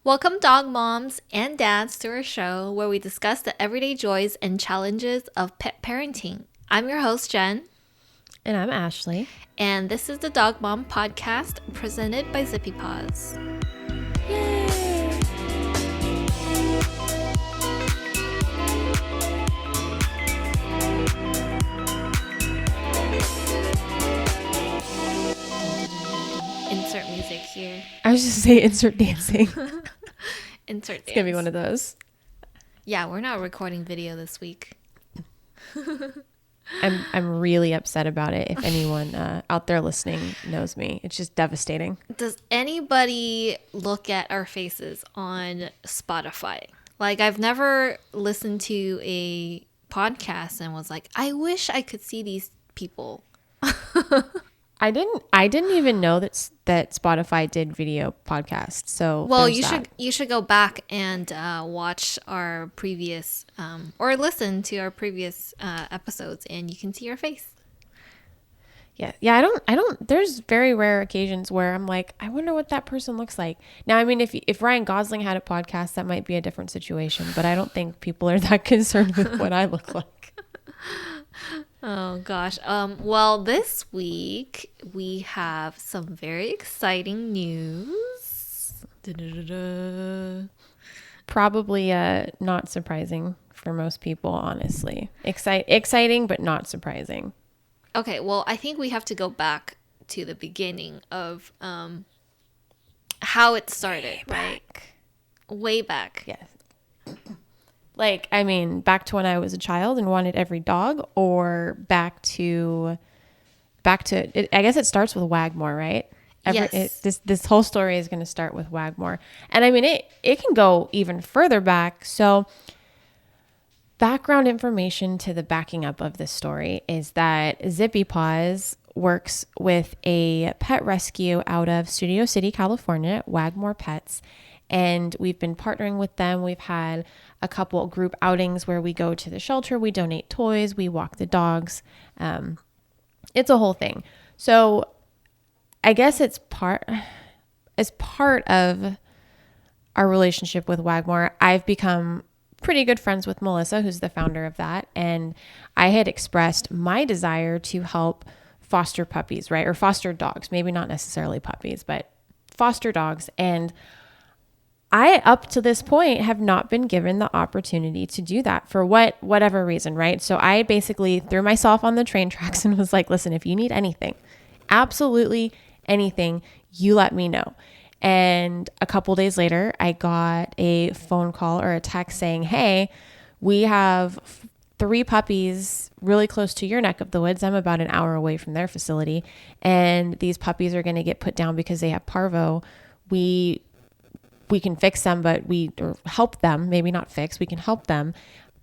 Welcome, dog moms and dads, to our show where we discuss the everyday joys and challenges of pet parenting. I'm your host, Jen. And I'm Ashley. And this is the Dog Mom Podcast presented by ZippyPaws. Yay! Insert music here. I was just saying insert dancing. Insert dance. It's going to be one of those. Yeah, we're not recording video this week. I'm really upset about it. If anyone out there listening knows me, it's just devastating. Does anybody look at our faces on Spotify? Like, I've never listened to a podcast and was like, I wish I could see these people. I didn't even know that Spotify did video podcasts. So well, you should go back and watch our previous or listen to our previous episodes, and you can see your face. Yeah. I don't. There's very rare occasions where I'm like, I wonder what that person looks like. Now, I mean, if Ryan Gosling had a podcast, that might be a different situation. But I don't think people are that concerned with what I look like. Oh gosh. Well, this week we have some very exciting news. Da-da-da-da. Probably not surprising for most people, honestly. Exciting, but not surprising. Okay, well, I think we have to go back to the beginning of how it started, right? Way back. Yes. Like, I mean, back to when I was a child and wanted every dog, or back to it, I guess it starts with Wagmore, right? Yes. This whole story is going to start with Wagmore. And I mean, it can go even further back. So background information to the backing up of this story is that ZippyPaws works with a pet rescue out of Studio City, California, Wagmore Pets. And we've been partnering with them. We've had a couple group outings where we go to the shelter, we donate toys, we walk the dogs. It's a whole thing. So I guess it's part of our relationship with Wagmore. I've become pretty good friends with Melissa, who's the founder of that. And I had expressed my desire to help foster puppies, right? Or foster dogs, maybe not necessarily puppies, but foster dogs. And I, up to this point, have not been given the opportunity to do that for whatever reason, right? So I basically threw myself on the train tracks and was like, listen, if you need anything, absolutely anything, you let me know. And a couple days later, I got a phone call or a text saying, hey, we have 3 puppies really close to your neck of the woods. I'm about an hour away from their facility. And these puppies are going to get put down because they have parvo. We can fix them, or help them, maybe not fix, we can help them,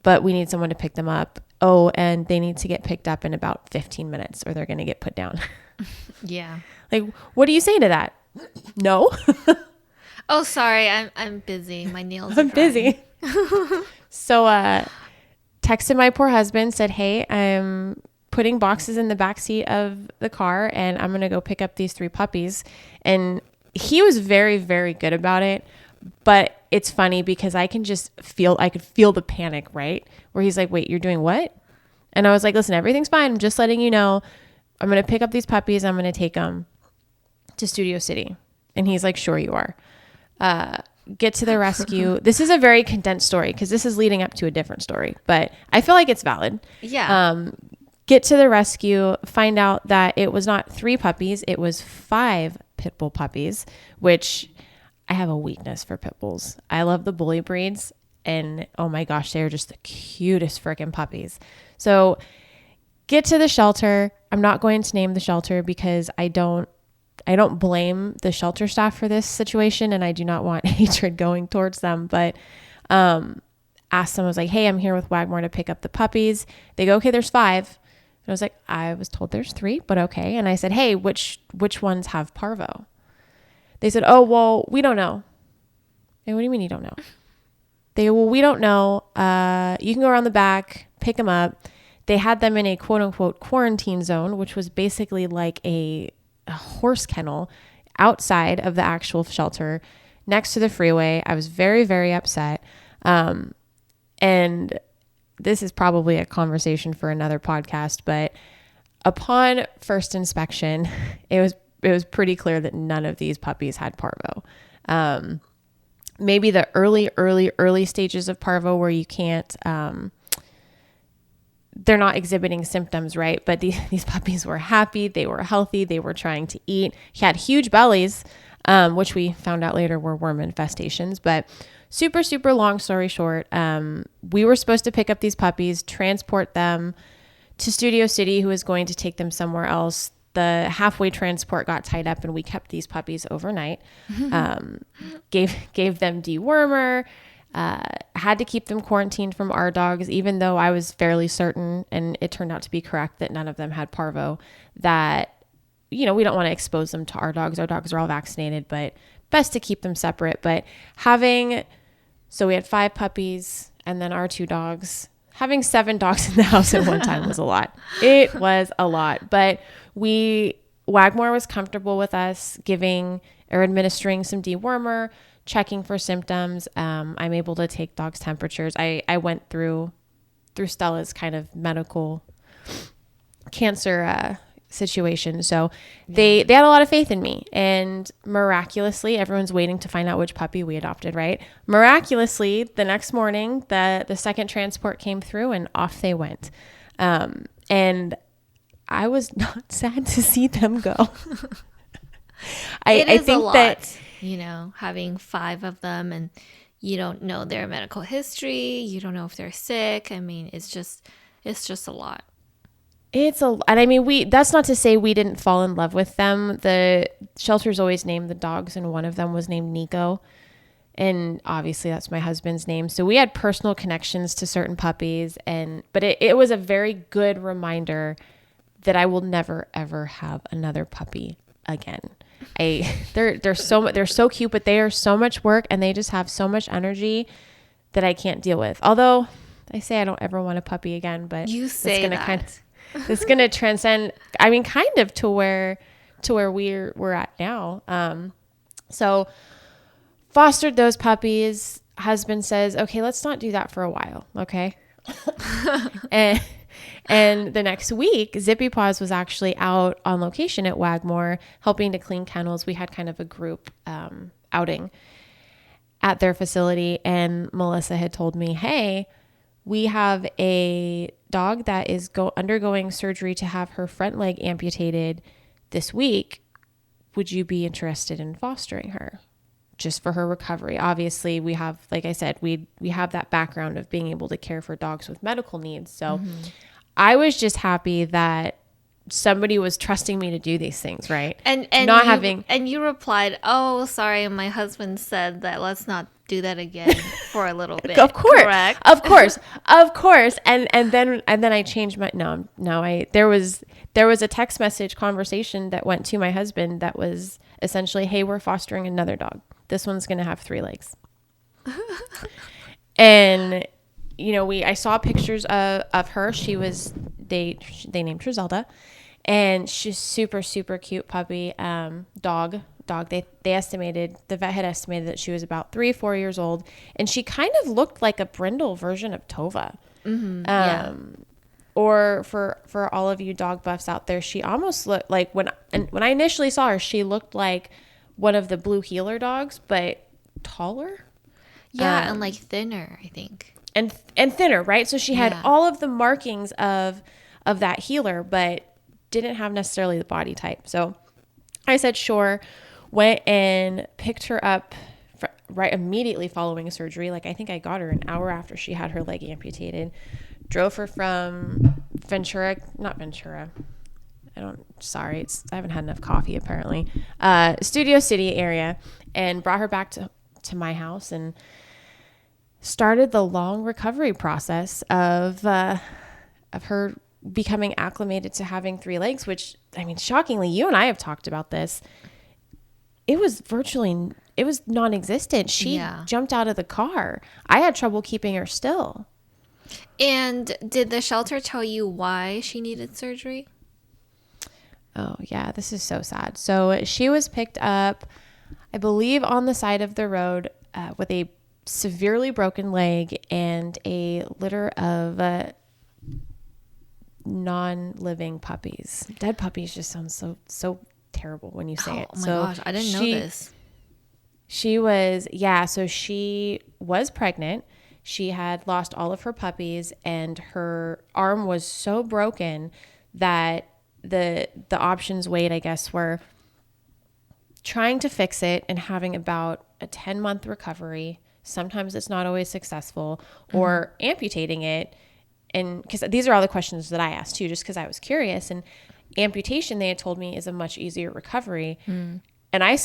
but we need someone to pick them up. Oh, and they need to get picked up in about 15 minutes or they're going to get put down. Yeah. Like, what do you say to that? No. Oh, sorry. I'm busy. My nails are I'm drying. busy. So, texted my poor husband, said, hey, I'm putting boxes in the backseat of the car and I'm going to go pick up these 3 puppies. And he was very, very good about it, but it's funny because I could feel the panic, right? Where he's like, wait, you're doing what? And I was like, listen, everything's fine. I'm just letting you know, I'm going to pick up these puppies. I'm going to take them to Studio City. And he's like, sure you are. Get to the rescue. This is a very condensed story because this is leading up to a different story, but I feel like it's valid. Yeah. Get to the rescue, find out that it was not 3 puppies. It was 5 pit bull puppies, which I have a weakness for pit bulls. I love the bully breeds, and oh my gosh, they're just the cutest freaking puppies. So get to the shelter. I'm not going to name the shelter because I don't blame the shelter staff for this situation, and I do not want hatred going towards them, but asked them, I was like, hey, I'm here with Wagmore to pick up the puppies. They go, okay, there's 5. And I was like, I was told there's 3, but okay. And I said, hey, which ones have parvo? They said, oh, well, we don't know. And what do you mean you don't know? We don't know. You can go around the back, pick them up. They had them in a quote unquote quarantine zone, which was basically like a horse kennel outside of the actual shelter. next to the freeway. I was very, very upset. And this is probably a conversation for another podcast, but upon first inspection, it was pretty clear that none of these puppies had parvo. Maybe the early stages of parvo where you can't, they're not exhibiting symptoms, right? But these puppies were happy. They were healthy. They were trying to eat. He had huge bellies, which we found out later were worm infestations. But super, super long story short, we were supposed to pick up these puppies, transport them to Studio City, who was going to take them somewhere else. The halfway transport got tied up and we kept these puppies overnight. Gave them dewormer, had to keep them quarantined from our dogs, even though I was fairly certain, and it turned out to be correct, that none of them had parvo, that, we don't want to expose them to our dogs. Our dogs are all vaccinated, but best to keep them separate. But so we had 5 puppies and then our 2 dogs. Having 7 dogs in the house at one time was a lot. It was a lot, but Wagmore was comfortable with us giving or administering some dewormer, checking for symptoms. I'm able to take dogs' temperatures. I went through Stella's kind of medical cancer situation. So they had a lot of faith in me, and miraculously, everyone's waiting to find out which puppy we adopted, right? Miraculously, the next morning, the second transport came through and off they went. And I was not sad to see them go. I think a lot, that, having 5 of them, and you don't know their medical history. You don't know if they're sick. I mean, it's just a lot. And I mean, that's not to say we didn't fall in love with them. The shelters always named the dogs, and one of them was named Nico. And obviously that's my husband's name. So we had personal connections to certain puppies, but it was a very good reminder that I will never, ever have another puppy again. They're so cute, but they are so much work, and they just have so much energy that I can't deal with. Although I say I don't ever want a puppy again, but you say it's going to transcend, I mean, kind of to where we're at now. So fostered those puppies. Husband says, okay, let's not do that for a while. Okay. And the next week, ZippyPaws was actually out on location at Wagmore helping to clean kennels. We had kind of a group outing at their facility, and Melissa had told me, hey, we have a dog that is undergoing surgery to have her front leg amputated this week. Would you be interested in fostering her just for her recovery? Obviously, we have, like I said, we have that background of being able to care for dogs with medical needs. So I was just happy that somebody was trusting me to do these things, right? And you replied, "Oh, sorry, my husband said that let's not do that again for a little bit." Of course, correct? of course. And then I changed my there was a text message conversation that went to my husband that was essentially, "Hey, we're fostering another dog. This one's going to have 3 legs." And I saw pictures of her. They named her Zelda, and she's super, super cute puppy, dog. They estimated, the vet had estimated that she was about 3-4 years old, and she kind of looked like a brindle version of Tova. Or for all of you dog buffs out there, she almost looked like, when I initially saw her, she looked like one of the blue heeler dogs, but taller. Yeah, and like thinner, I think. And thinner, right? So she had all of the markings of that heeler, but didn't have necessarily the body type. So I said, sure. Went and picked her up right immediately following surgery. Like, I think I got her an hour after she had her leg amputated. Drove her from not Ventura. I haven't had enough coffee apparently. Studio City area, and brought her back to my house and started the long recovery process of her becoming acclimated to having 3 legs, which, I mean, shockingly, you and I have talked about this. It was non-existent. She jumped out of the car. I had trouble keeping her still. And did the shelter tell you why she needed surgery? Oh, yeah. This is so sad. So she was picked up I believe, on the side of the road with a severely broken leg and a litter of non-living puppies. Dead puppies just sounds so terrible when you say it. Oh my gosh, I didn't know this. She was pregnant. She had lost all of her puppies, and her arm was so broken that the options weighed, I guess, were trying to fix it and having about a 10-month recovery. Sometimes it's not always successful, or amputating it. And because these are all the questions that I asked too, just because I was curious. And amputation, they had told me, is a much easier recovery. And I